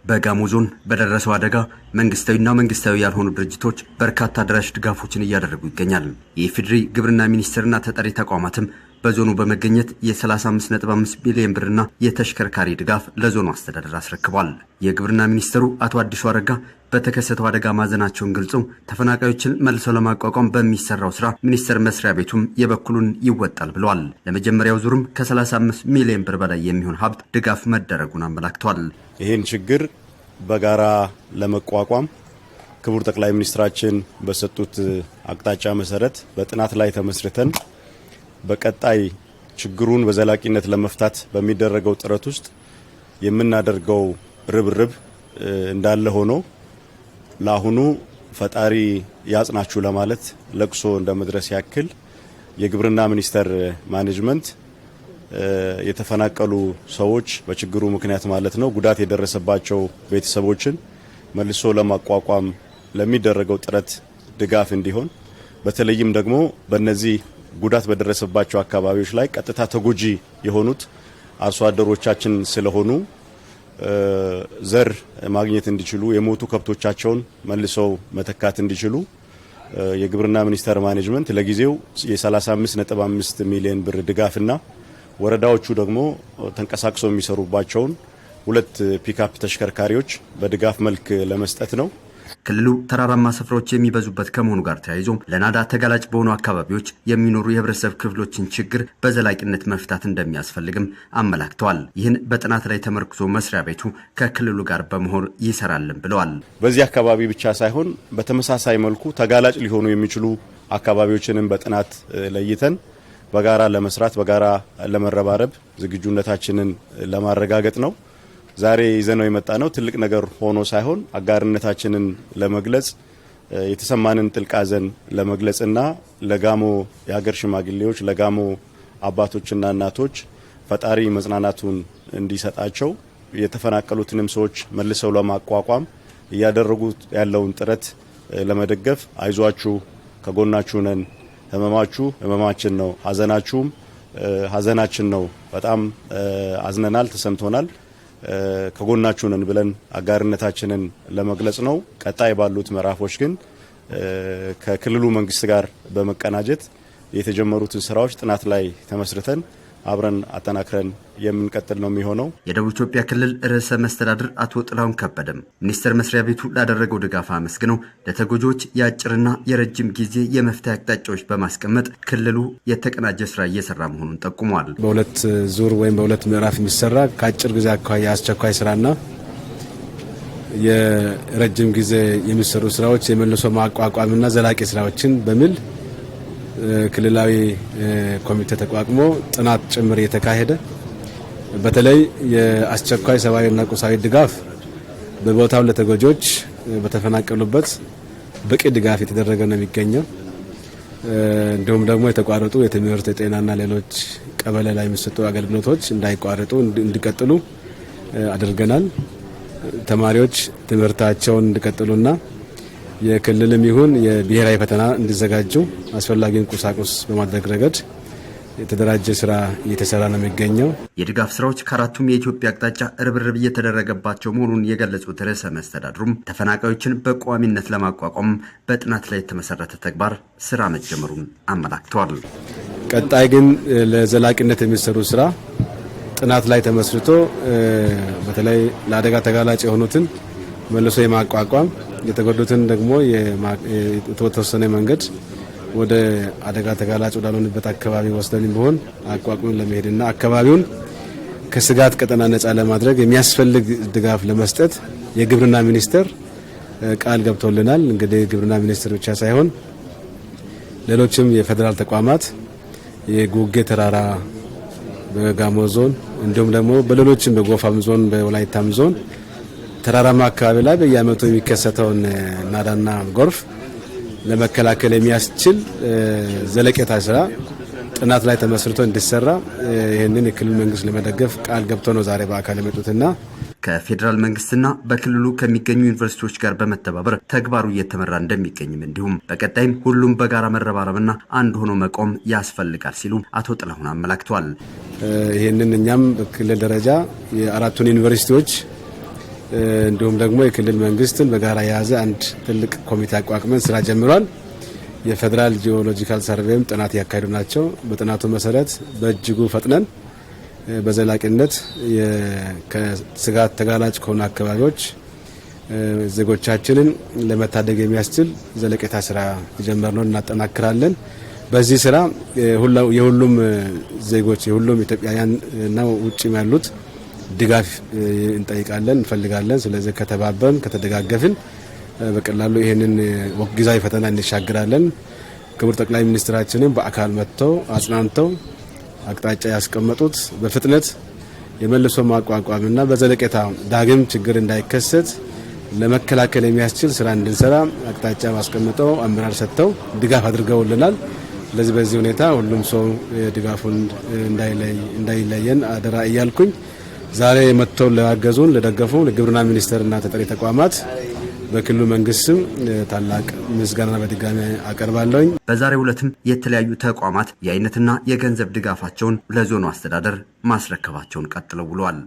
በጋሞ ዞን በደረሰው አደጋ መንግስታዊና መንግስታዊ ያልሆኑ ድርጅቶች በርካታ ደራሽ ድጋፎችን እያደረጉ ይገኛል። የኢፌዴሪ ግብርና ሚኒስቴርና ተጠሪ ተቋማትም በዞኑ በመገኘት የ35.5 ቢሊዮን ብርና የተሽከርካሪ ድጋፍ ለዞኑ አስተዳደር አስረክቧል። የግብርና ሚኒስትሩ አቶ አዲሱ አረጋ በተከሰተው አደጋ ማዘናቸውን ገልጸው ተፈናቃዮችን መልሶ ለማቋቋም በሚሰራው ስራ ሚኒስቴር መስሪያ ቤቱም የበኩሉን ይወጣል ብለዋል። ለመጀመሪያው ዙርም ከ35 ሚሊዮን ብር በላይ የሚሆን ሀብት ድጋፍ መደረጉን አመላክቷል። ይህን ችግር በጋራ ለመቋቋም ክቡር ጠቅላይ ሚኒስትራችን በሰጡት አቅጣጫ መሰረት በጥናት ላይ ተመስርተን በቀጣይ ችግሩን በዘላቂነት ለመፍታት በሚደረገው ጥረት ውስጥ የምናደርገው ርብርብ እንዳለ ሆኖ ለአሁኑ ፈጣሪ ያጽናችሁ ለማለት ለቅሶ እንደመድረስ ያክል የግብርና ሚኒስቴር ማኔጅመንት የተፈናቀሉ ሰዎች በችግሩ ምክንያት ማለት ነው ጉዳት የደረሰባቸው ቤተሰቦችን መልሶ ለማቋቋም ለሚደረገው ጥረት ድጋፍ እንዲሆን በተለይም ደግሞ በእነዚህ ጉዳት በደረሰባቸው አካባቢዎች ላይ ቀጥታ ተጎጂ የሆኑት አርሶ አደሮቻችን ስለሆኑ ዘር ማግኘት እንዲችሉ የሞቱ ከብቶቻቸውን መልሰው መተካት እንዲችሉ የግብርና ሚኒስቴር ማኔጅመንት ለጊዜው የ35.5 ሚሊዮን ብር ድጋፍና ወረዳዎቹ ደግሞ ተንቀሳቅሰው የሚሰሩባቸውን 2 ፒክአፕ ተሽከርካሪዎች በድጋፍ መልክ ለመስጠት ነው። ክልሉ ተራራማ ስፍራዎች የሚበዙበት ከመሆኑ ጋር ተያይዞ ለናዳ ተጋላጭ በሆኑ አካባቢዎች የሚኖሩ የህብረተሰብ ክፍሎችን ችግር በዘላቂነት መፍታት እንደሚያስፈልግም አመላክተዋል። ይህን በጥናት ላይ ተመርኩዞ መስሪያ ቤቱ ከክልሉ ጋር በመሆን ይሰራልን ብለዋል። በዚህ አካባቢ ብቻ ሳይሆን በተመሳሳይ መልኩ ተጋላጭ ሊሆኑ የሚችሉ አካባቢዎችንም በጥናት ለይተን በጋራ ለመስራት በጋራ ለመረባረብ ዝግጁነታችንን ለማረጋገጥ ነው። ዛሬ ይዘነው የመጣ ነው ትልቅ ነገር ሆኖ ሳይሆን አጋርነታችንን ለመግለጽ የተሰማንን ጥልቅ ሐዘን ለመግለጽና ለጋሞ የሀገር ሽማግሌዎች ለጋሞ አባቶችና እናቶች ፈጣሪ መጽናናቱን እንዲሰጣቸው የተፈናቀሉትንም ሰዎች መልሰው ለማቋቋም እያደረጉት ያለውን ጥረት ለመደገፍ አይዟችሁ ከጎናችሁ ነን፣ ህመማችሁ ህመማችን ነው፣ ሐዘናችሁም ሐዘናችን ነው፣ በጣም አዝነናል፣ ተሰምቶናል፣ ከጎናችሁ ነን ብለን አጋርነታችንን ለመግለጽ ነው። ቀጣይ ባሉት ምዕራፎች ግን ከክልሉ መንግስት ጋር በመቀናጀት የተጀመሩትን ስራዎች ጥናት ላይ ተመስርተን አብረን አጠናክረን የምንቀጥል ነው የሚሆነው። የደቡብ ኢትዮጵያ ክልል ርዕሰ መስተዳድር አቶ ጥላሁን ከበደም ሚኒስቴር መስሪያ ቤቱ ላደረገው ድጋፍ አመስግነው ለተጎጂዎች የአጭርና የረጅም ጊዜ የመፍትሄ አቅጣጫዎች በማስቀመጥ ክልሉ የተቀናጀ ስራ እየሰራ መሆኑን ጠቁመዋል። በሁለት ዙር ወይም በሁለት ምዕራፍ የሚሰራ ከአጭር ጊዜ አኳያ አስቸኳይ ስራና የረጅም ጊዜ የሚሰሩ ስራዎች የመልሶ ማቋቋምና ዘላቂ ስራዎችን በሚል ክልላዊ ኮሚቴ ተቋቁሞ ጥናት ጭምር የተካሄደ በተለይ የአስቸኳይ ሰብአዊና ቁሳዊ ድጋፍ በቦታው ለተጎጂዎች በተፈናቀሉበት በቂ ድጋፍ የተደረገ ነው የሚገኘው። እንዲሁም ደግሞ የተቋረጡ የትምህርት የጤናና ሌሎች ቀበሌ ላይ የሚሰጡ አገልግሎቶች እንዳይቋረጡ እንዲቀጥሉ አድርገናል። ተማሪዎች ትምህርታቸውን እንዲቀጥሉና የክልልም ይሁን የብሔራዊ ፈተና እንዲዘጋጁ አስፈላጊውን ቁሳቁስ በማድረግ ረገድ የተደራጀ ስራ እየተሰራ ነው የሚገኘው። የድጋፍ ስራዎች ከአራቱም የኢትዮጵያ አቅጣጫ ርብርብ እየተደረገባቸው መሆኑን የገለጹት ርዕሰ መስተዳድሩም ተፈናቃዮችን በቋሚነት ለማቋቋም በጥናት ላይ የተመሰረተ ተግባር ስራ መጀመሩን አመላክተዋል። ቀጣይ ግን ለዘላቂነት የሚሰሩ ስራ ጥናት ላይ ተመስርቶ በተለይ ለአደጋ ተጋላጭ የሆኑትን መልሶ የማቋቋም የተጎዱትን ደግሞ የተወሰነ መንገድ ወደ አደጋ ተጋላጭ ወዳልሆነበት አካባቢ ወስደን ቢሆን አቋቁመን ለመሄድና አካባቢውን ከስጋት ቀጠና ነጻ ለማድረግ የሚያስፈልግ ድጋፍ ለመስጠት የግብርና ሚኒስቴር ቃል ገብቶልናል። እንግዲህ ግብርና ሚኒስቴር ብቻ ሳይሆን ሌሎችም የፌዴራል ተቋማት የጉጌ ተራራ በጋሞ ዞን እንዲሁም ደግሞ በሌሎችም በጎፋም ዞን በወላይታም ዞን ተራራማ አካባቢ ላይ በየዓመቱ የሚከሰተውን ናዳና ጎርፍ ለመከላከል የሚያስችል ዘለቄታ ስራ ጥናት ላይ ተመስርቶ እንዲሰራ ይህንን የክልል መንግስት ለመደገፍ ቃል ገብቶ ነው ዛሬ በአካል የመጡትና ከፌዴራል መንግስትና በክልሉ ከሚገኙ ዩኒቨርሲቲዎች ጋር በመተባበር ተግባሩ እየተመራ እንደሚገኝም እንዲሁም በቀጣይም ሁሉም በጋራ መረባረብና አንድ ሆኖ መቆም ያስፈልጋል ሲሉ አቶ ጥላሁን አመላክተዋል። ይህንን እኛም በክልል ደረጃ የአራቱን ዩኒቨርሲቲዎች እንዲሁም ደግሞ የክልል መንግስትን በጋራ የያዘ አንድ ትልቅ ኮሚቴ አቋቁመን ስራ ጀምሯል። የፌዴራል ጂኦሎጂካል ሰርቬይም ጥናት ያካሄዱ ናቸው። በጥናቱ መሰረት በእጅጉ ፈጥነን በዘላቂነት ከስጋት ተጋላጭ ከሆኑ አካባቢዎች ዜጎቻችንን ለመታደግ የሚያስችል ዘለቄታ ስራ የጀመርነው እናጠናክራለን። በዚህ ስራ የሁሉም ዜጎች የሁሉም ኢትዮጵያውያን እና ውጭ ያሉት ድጋፍ እንጠይቃለን እንፈልጋለን። ስለዚህ ከተባበርን ከተደጋገፍን በቀላሉ ይሄንን ጊዜያዊ ፈተና እንሻገራለን። ክቡር ጠቅላይ ሚኒስትራችንን በአካል መጥተው አጽናንተው አቅጣጫ ያስቀመጡት በፍጥነት የመልሶ ማቋቋምና በዘለቄታ ዳግም ችግር እንዳይከሰት ለመከላከል የሚያስችል ስራ እንድንሰራ አቅጣጫ ማስቀመጠው አመራር ሰጥተው ድጋፍ አድርገውልናል። ስለዚህ በዚህ ሁኔታ ሁሉም ሰው ድጋፉን እንዳይለየን አደራ እያልኩኝ ዛሬ መጥተው ለአገዙን ለደገፉ ለግብርና ሚኒስቴርና ተጠሪ ተቋማት በክልሉ መንግስትም ታላቅ ምስጋና በድጋሚ አቀርባለሁ። በዛሬው ዕለትም የተለያዩ ተቋማት የአይነትና የገንዘብ ድጋፋቸውን ለዞኑ አስተዳደር ማስረከባቸውን ቀጥለው ውለዋል።